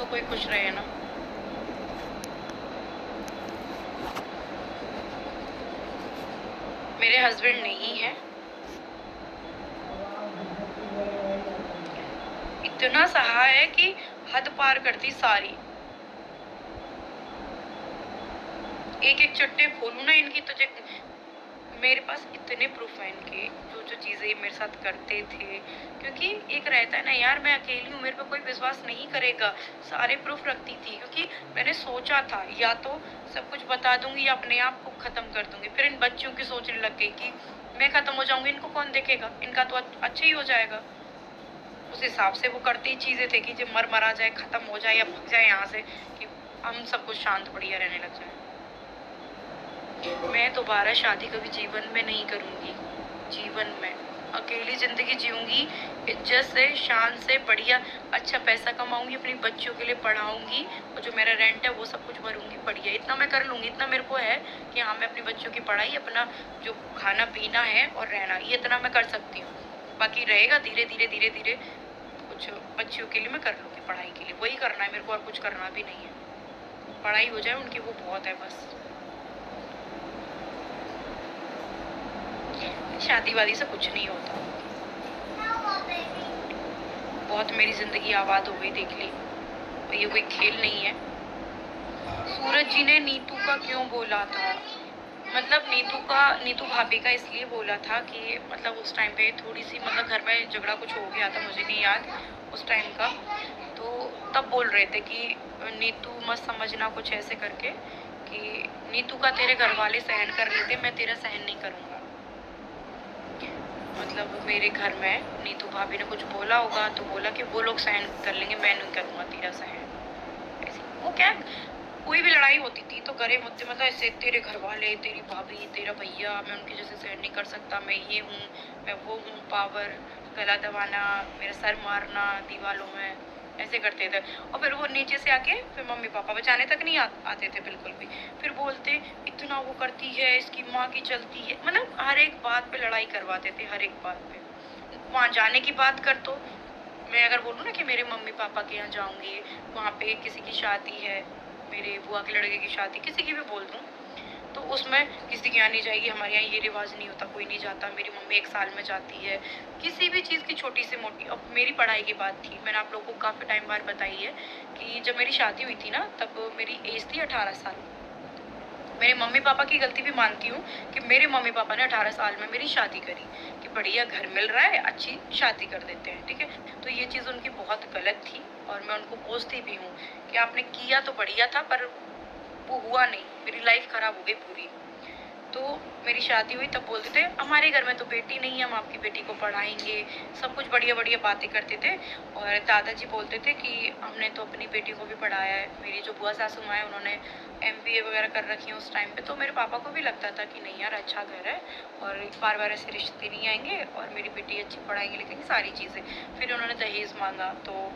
कोई खुश रहे ना। मेरे हस्बैंड नहीं है, इतना सहा है कि हद पार करती सारी। एक एक चट्टे खोलू ना इनकी तो मेरे पास इतने प्रूफ हैं इनके, जो जो चीज़ें मेरे साथ करते थे। क्योंकि एक रहता है ना यार, मैं अकेली हूँ, मेरे पे कोई विश्वास नहीं करेगा। सारे प्रूफ रखती थी क्योंकि मैंने सोचा था या तो सब कुछ बता दूंगी या अपने आप को ख़त्म कर दूंगी। फिर इन बच्चों की सोचने लग गई कि मैं ख़त्म हो जाऊंगी, इनको कौन देखेगा, इनका तो अच्छा ही हो जाएगा। उस हिसाब से वो करती चीज़ें थे कि जब मरा जाए, ख़त्म हो जाए या भग जाए यहाँ से, कि हम सब कुछ शांत बढ़िया रहने लग जाए। मैं दोबारा शादी कभी जीवन में नहीं करूँगी। जीवन में अकेली ज़िंदगी जीऊँगी, इज्जत से, शान से, बढ़िया अच्छा पैसा कमाऊँगी, अपनी बच्चियों के लिए पढ़ाऊँगी, और जो मेरा रेंट है वो सब कुछ भरूँगी बढ़िया। इतना मैं कर लूँगी, इतना मेरे को है कि हाँ, मैं अपनी बच्चियों की पढ़ाई, अपना जो खाना पीना है और रहना, ये इतना मैं कर सकती हूँ। बाकी रहेगा धीरे धीरे धीरे धीरे, कुछ बच्चियों के लिए मैं कर लूँगी, पढ़ाई के लिए वही करना है मेरे को, और कुछ करना भी नहीं है। पढ़ाई हो जाए उनकी, वो बहुत है बस। शादी वादी से कुछ नहीं होता। बहुत मेरी जिंदगी आबाद हो गई, देख ली, ये कोई खेल नहीं है। सूरज जी ने नीतू का क्यों बोला था? मतलब नीतू भाभी का इसलिए बोला था कि मतलब उस टाइम पे थोड़ी सी मतलब घर में झगड़ा कुछ हो गया था, मुझे नहीं याद उस टाइम का। तो तब बोल रहे थे कि नीतू मत समझना, कुछ ऐसे करके कि नीतू का तेरे घर वाले सहन कर लेते, मैं तेरा सहन नहीं करूँगा। मतलब मेरे घर में नीतू भाभी ने कुछ बोला होगा तो बोला कि वो लोग सहन कर लेंगे, मैं नहीं करूँगा तेरा सहन। ऐसे वो क्या, कोई भी लड़ाई होती थी तो गरे मुद्दे, मतलब ऐसे तेरे घर वाले, तेरी भाभी, तेरा भैया, मैं उनके जैसे सहन नहीं कर सकता, मैं ये हूँ, मैं वो हूँ, पावर, गला दबाना, मेरा सर मारना दीवालों में, ऐसे करते थे। और फिर वो नीचे से आके फिर मम्मी पापा बचाने तक नहीं आते थे बिल्कुल भी। फिर बोलते इतना वो करती है, इसकी माँ की चलती है, मतलब हर एक बात पे लड़ाई करवाते थे, हर एक बात पे। वहाँ जाने की बात कर तो मैं अगर बोलूँ ना कि मेरे मम्मी पापा के यहाँ जाऊँगी, वहाँ पे किसी की शादी है, मेरे बुआ के लड़के की शादी, किसी की भी बोल दूँ, तो उसमें किसी के यहाँ नहीं जाएगी, हमारे यहाँ ये रिवाज नहीं होता, कोई नहीं जाता। मेरी मम्मी 1 साल में जाती है, किसी भी चीज़ की छोटी से मोटी। अब मेरी पढ़ाई की बात थी, मैंने आप लोगों को काफ़ी टाइम बाद बताई है कि जब मेरी शादी हुई थी ना, तब मेरी एज थी 18 साल। मेरे मम्मी पापा की गलती भी मानती हूँ कि मेरे मम्मी पापा ने 18 साल में मेरी शादी करी, कि बढ़िया घर मिल रहा है, अच्छी शादी कर देते हैं, ठीक है। तो ये चीज़ उनकी बहुत गलत थी, और मैं उनको कोसती भी हूँ कि आपने किया तो बढ़िया था, पर वो हुआ नहीं, मेरी लाइफ खराब हो गई पूरी। तो मेरी शादी हुई तब बोलते थे हमारे घर में तो बेटी नहीं है, हम आपकी बेटी को पढ़ाएंगे, सब कुछ बढ़िया बढ़िया बातें करते थे। और दादाजी बोलते थे कि हमने तो अपनी बेटी को भी पढ़ाया है। मेरी जो बुआ सासू माँ है, उन्होंने MBA वगैरह कर रखी है उस टाइम पे। तो मेरे पापा को भी लगता था कि नहीं यार, अच्छा घर है और बार बार ऐसे रिश्ते नहीं आएंगे, और मेरी बेटी अच्छी पढ़ाएंगे लिखेंगे, सारी चीज़ें। फिर उन्होंने दहेज मांगा, तो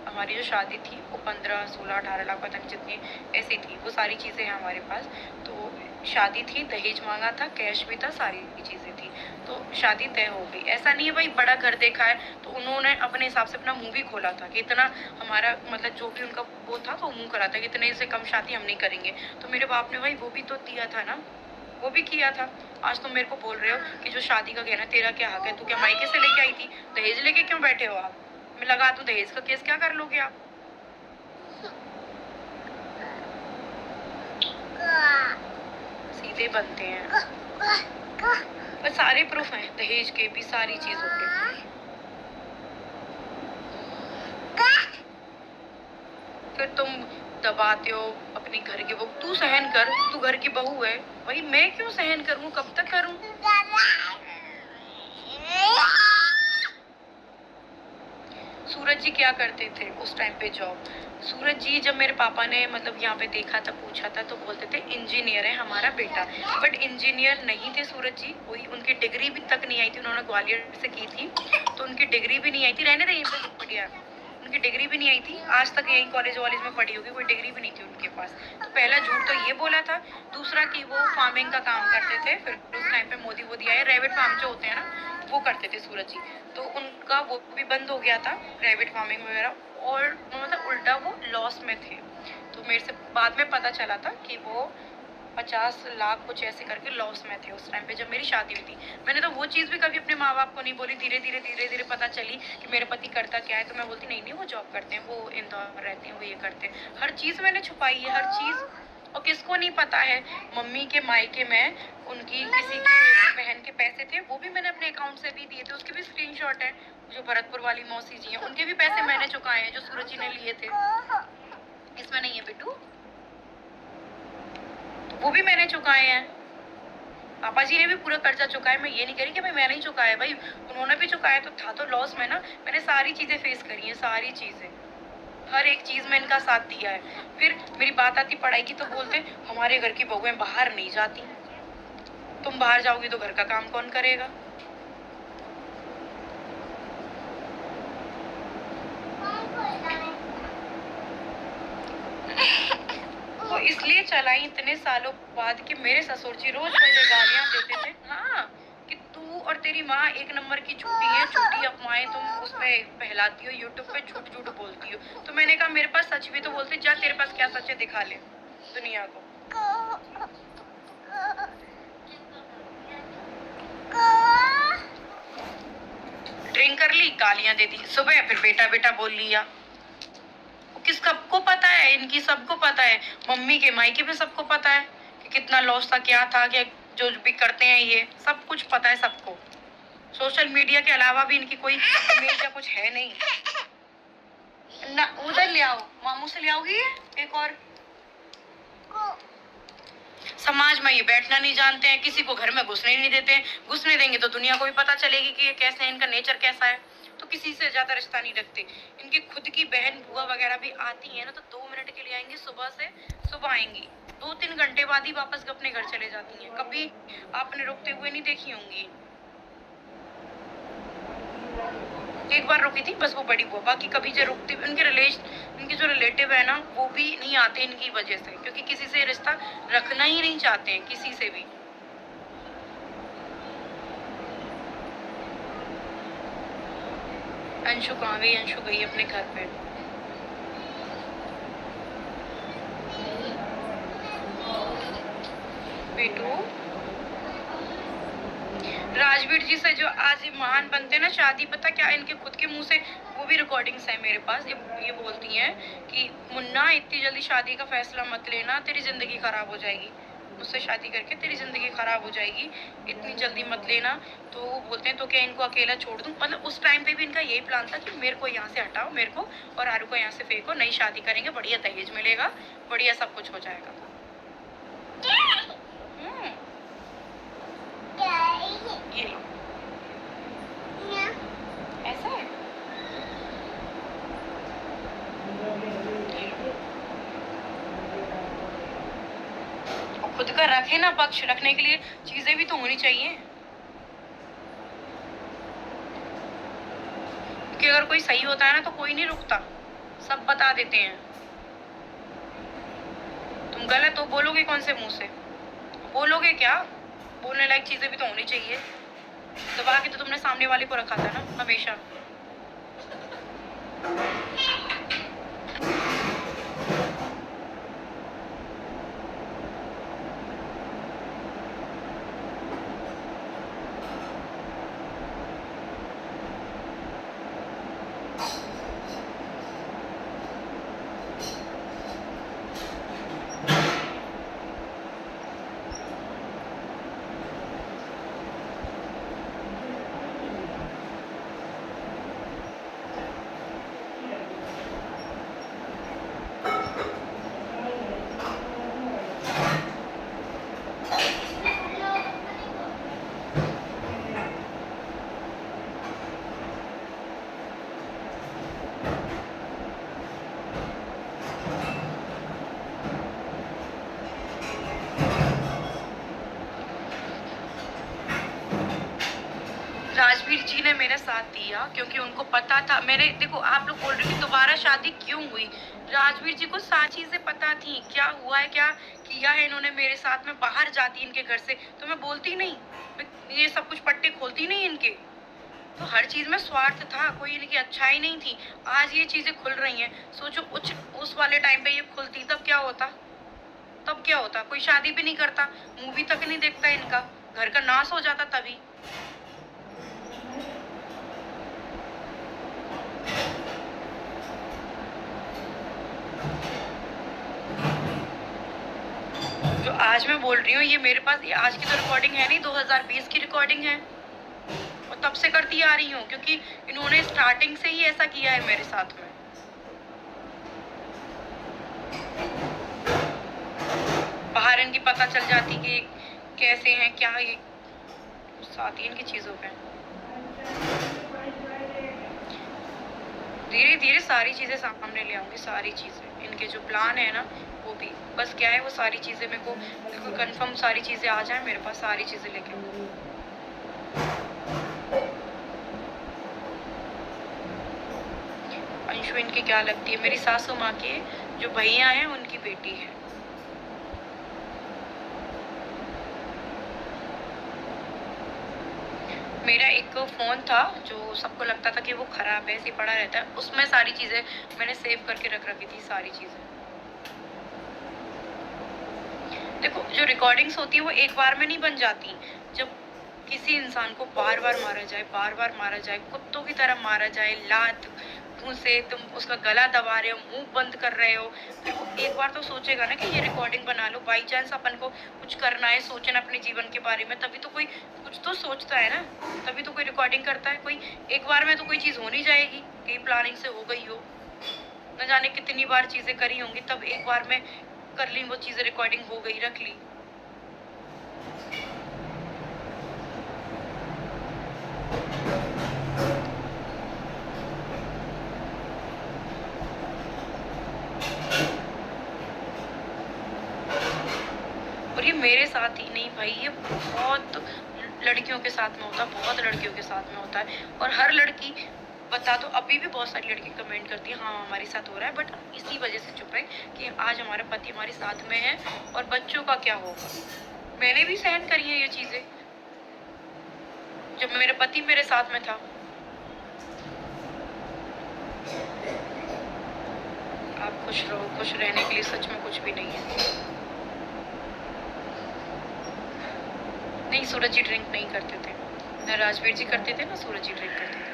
हमारी जो शादी थी वो 15, 16, 18 लाख पता नहीं जितनी ऐसी थी, वो सारी चीज़ें हैं हमारे पास। तो शादी थी, दहेज मांगा था, कैश भी था, सारी चीज़ें थी, तो शादी तय हो गई। ऐसा नहीं है भाई बड़ा घर देखा है तो उन्होंने अपने हिसाब से अपना मुंह भी खोला था कि इतना हमारा मतलब जो भी उनका वो था तो मुंह करा था कि इतने से कम शादी हम नहीं करेंगे। तो मेरे बाप ने भाई वो भी तो दिया था ना, वो भी किया था। आज तुम मेरे को बोल रहे हो कि जो शादी का गहना तेरा क्या हक है, तू क्या मायके से लेके आई थी, दहेज लेके क्यों बैठे हो आप? मैं लगा दूं दहेज का केस, क्या कर लोगे आप? सीधे बनते हैं, पर सारे प्रूफ हैं दहेज के भी, सारी चीजों के। फिर तुम दबाते हो अपनी घर की बहू, तू सहन कर, तू घर की बहू है। वही मैं क्यों सहन करूं, कब तक करूं? सूरज जी क्या करते थे उस टाइम पे जॉब? सूरज जी जब मेरे पापा ने मतलब यहाँ पे देखा था, पूछा था, तो बोलते थे इंजीनियर है हमारा बेटा। बट इंजीनियर नहीं थे सूरज जी, कोई उनकी डिग्री भी तक नहीं आई थी, उन्होंने ग्वालियर से की थी, तो उनकी डिग्री भी नहीं आई थी। रहने दें बढ़िया, उनकी डिग्री भी नहीं आई थी, आज तक यही कॉलेज वॉलेज में पढ़ी होगी, कोई डिग्री भी नहीं थी उनके पास। तो पहला झूठ तो ये बोला था। दूसरा कि वो फार्मिंग का काम करते थे, फिर उस टाइम पे मोदी वोदी आए, रेबिट फार्म जो होते हैं ना, वो करते थे सूरज जी। तो उनका वो भी बंद हो गया था, प्राइवेट फार्मिंग वगैरह, और मतलब उल्टा वो लॉस में थे। तो मेरे से बाद में पता चला था कि वो 50 लाख कुछ ऐसे करके लॉस में थे उस टाइम पे जब मेरी शादी हुई थी। मैंने तो वो चीज़ भी कभी अपने माँ बाप को नहीं बोली। धीरे धीरे पता चली कि मेरे पति करता क्या है, तो मैं बोलती नहीं नहीं वो जॉब करते हैं, वो इंदौर रहते हैं, वो ये करते हैं। हर चीज़ मैंने छुपाई है, हर चीज़। और किसको नहीं पता है, मम्मी के मायके में उनकी किसी की बहन के पैसे थे, वो भी मैंने अपने अकाउंट से भी दिए थे, उसके भी स्क्रीनशॉट है। जो भरतपुर वाली मौसी जी हैं उनके भी पैसे मैंने चुकाए हैं, जो सूरज जी ने लिए थे। इसमें नहीं है बिट्टू, वो भी मैंने चुकाए हैं। पापा जी ने भी पूरा कर्जा चुकाया। मैं ये नहीं कह रही कि भाई मैंने ही चुकाया, भाई उन्होंने भी चुकाया, तो था तो लॉस में ना। मैंने सारी चीजें फेस करी हैं, सारी चीजें, हर एक चीज में इनका साथ दिया है। फिर मेरी बात आती पढ़ाई की तो बोलते हमारे घर की बहुएं बाहर नहीं जाती, तुम बाहर जाओगी तो घर का काम कौन करेगा। वो इसलिए चलाई इतने सालों बाद कि मेरे ससुर जी रोज मुझे गालियां देते थे। हाँ, कि तू और तेरी माँ एक नंबर की झूठी है, झूठी अफवाहें तुम उसमें फैलाती हो, यूट्यूब पे झूठ झूठ बोलती हो। तो मैंने कहा मेरे पास सच भी तो बोलते, जा तेरे पास क्या सच है दिखा ले दुनिया को। ड्रिंक कर ली, गालियां दे दी, सुबह फिर बेटा बेटा बोल लिया। किस सबको पता है, इनकी सबको पता है, मम्मी के मायके पे सबको पता है कि कितना लॉस था, क्या था, क्या जो भी करते हैं ये सब कुछ पता है सबको। सोशल मीडिया के अलावा भी इनकी कोई इमेज या कुछ है नहीं ना। उधर ले आओ, मामू से ले आओगी एक और। समाज में ये बैठना नहीं जानते हैं, किसी को घर में घुसने नहीं देते हैं। घुसने देंगे तो दुनिया को भी पता चलेगी कि ये कैसे है, इनका नेचर कैसा है। तो किसी से ज्यादा रिश्ता नहीं रखते। इनकी खुद की बहन बुआ वगैरह भी आती है ना, तो 2 मिनट के लिए आएंगी, सुबह आएंगी, 2-3 घंटे बाद ही वापस अपने घर चले जाती हैं। कभी आपने रुकते हुए नहीं देखी होंगी। एक बार रुकी थी बस वो बड़ी बुआ, बाकी कभी जो रुकती, इनके जो रिलेटिव है ना वो भी नहीं आते इनकी वजह से, क्योंकि किसी से रिश्ता रखना ही नहीं चाहते हैं, किसी से भी। अंशु कहाँ गई? अंशु गई अपने घर पे। बेटू, राजवीर जी से जो आज महान बनते ना शादी, पता क्या इनके खुद के मुंह से, वो भी रिकॉर्डिंग्स है मेरे पास, ये बोलती हैं कि मुन्ना इतनी जल्दी शादी का फैसला मत लेना, तेरी जिंदगी खराब हो जाएगी, मुझसे शादी करके तेरी जिंदगी खराब हो जाएगी, इतनी जल्दी मत लेना। तो वो बोलते हैं तो क्या इनको अकेला छोड़ दूं। मतलब उस टाइम पे भी इनका यही प्लान था कि मेरे को यहाँ से हटाओ, मेरे को और आरू को यहाँ से फेंको, नई शादी करेंगे, बढ़िया दहेज मिलेगा, बढ़िया सब कुछ हो जाएगा। ये लो, ऐसा है, और खुद का रखे ना, पक्ष रखने के लिए चीजें भी तो होनी चाहिए। क्योंकि अगर कोई सही होता है ना तो कोई नहीं रुकता, सब बता देते हैं। तुम गलत हो, बोलोगे कौन से मुंह से? बोलोगे क्या? बोलने लायक चीजें भी तो होनी चाहिए। दबा के तो तुमने सामने वाले को रखा था ना हमेशा। राजवीर जी ने मेरा साथ दिया क्योंकि उनको पता था मेरे, देखो आप लोग बोल रहे हो कि दोबारा शादी क्यों हुई। राजवीर जी को सारी चीजें पता थी, क्या हुआ है, क्या किया है इन्होंने मेरे साथ। में बाहर जाती इनके घर से तो मैं बोलती नहीं, मैं ये सब कुछ पट्टे खोलती नहीं इनके। तो हर चीज में स्वार्थ था, कोई इनकी अच्छाई नहीं थी। आज ये चीजें खुल रही हैं। सोचो उस उस वाले टाइम पे ये खुलती तब क्या होता? तब क्या होता? कोई शादी भी नहीं करता, मूवी तक नहीं देखता इनका, घर का नाश हो जाता तभी। जो आज मैं बोल रही हूँ ये मेरे पास, ये आज की तो रिकॉर्डिंग है नहीं, 2020 की रिकॉर्डिंग है और तब से करती आ रही हूँ क्योंकि इन्होंने स्टार्टिंग से ही ऐसा किया है मेरे साथ में। बाहर इनकी पता चल जाती कि कैसे हैं क्या, ये साथ ही इनकी चीजों पे धीरे धीरे सारी चीजें सामने ले आऊंगी, सारी चीजें इनके जो प्लान है ना वो भी, बस क्या है वो सारी चीजें मेरे को बिल्कुल कंफर्म सारी चीजें आ जाए मेरे पास, सारी चीजें लेके। अंशु इनकी क्या लगती है? मेरी सासू माँ के जो भैया हैं उनकी बेटी है। मेरा एक फ़ोन था जो सबको लगता था कि वो ख़राब है, ऐसे ही पड़ा रहता है, उसमें सारी चीज़ें मैंने सेव करके रख रखी थी, सारी चीज़ें। देखो जो रिकॉर्डिंग्स होती हैं वो एक बार में नहीं बन जाती। जब किसी इंसान को बार बार मारा जाए, बार बार मारा जाए, कुत्तों की तरह मारा जाए, लात घूंसे, तुम उसका गला दबा रहे हो, मुंह बंद कर रहे हो, फिर वो एक बार तो सोचेगा ना कि ये रिकॉर्डिंग बना लो, बाई चांस अपन को कुछ करना है, सोचना अपने जीवन के बारे में, तभी तो कोई कुछ तो सोचता है ना, तभी तो कोई रिकॉर्डिंग करता है। कोई एक बार में तो कोई चीज़ हो नहीं जाएगी, कहीं प्लानिंग से हो गई हो, न जाने कितनी बार चीज़ें करी होंगी, तब एक बार में कर ली वो चीज़ें, रिकॉर्डिंग हो गई, रख ली। और ये मेरे साथ ही नहीं भाई, ये बहुत लड़कियों के साथ में होता है, बहुत लड़कियों के साथ में होता है। और हर लड़की बता दो, अभी भी बहुत सारी लड़की कमेंट करती है हाँ हमारे साथ हो रहा है, बट इसी वजह से चुप है कि आज हमारा पति हमारे साथ में है और बच्चों का क्या होगा। मैंने भी सहन करी है ये चीजें जब मेरा पति मेरे साथ में था। आप खुश रहो, खुश रहने के लिए सच में कुछ भी नहीं है। नहीं, सूरज जी ड्रिंक नहीं करते थे, ना राजवीर जी करते थे, ना सूरज जी ड्रिंक करते थे।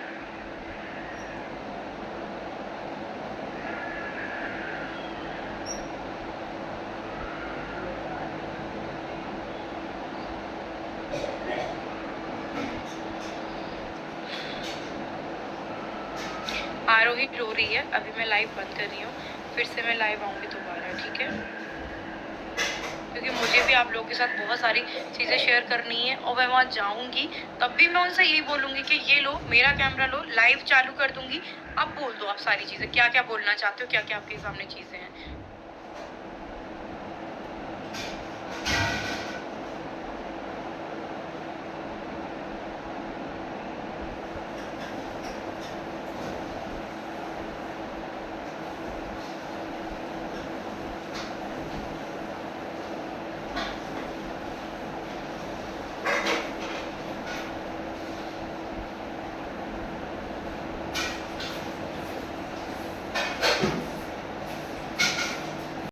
आरोही रो रही है, अभी मैं लाइव बंद कर रही हूँ, फिर से मैं लाइव आऊंगी दोबारा, ठीक है? क्योंकि मुझे भी आप लोगों के साथ बहुत सारी चीज़ें शेयर करनी है और मैं वहाँ जाऊंगी तब भी मैं उनसे यही बोलूंगी कि ये लो मेरा कैमरा लो, लाइव चालू कर दूंगी, अब बोल दो आप सारी चीज़ें, क्या क्या बोलना चाहते हो, क्या क्या आपके सामने चीज़ें हैं।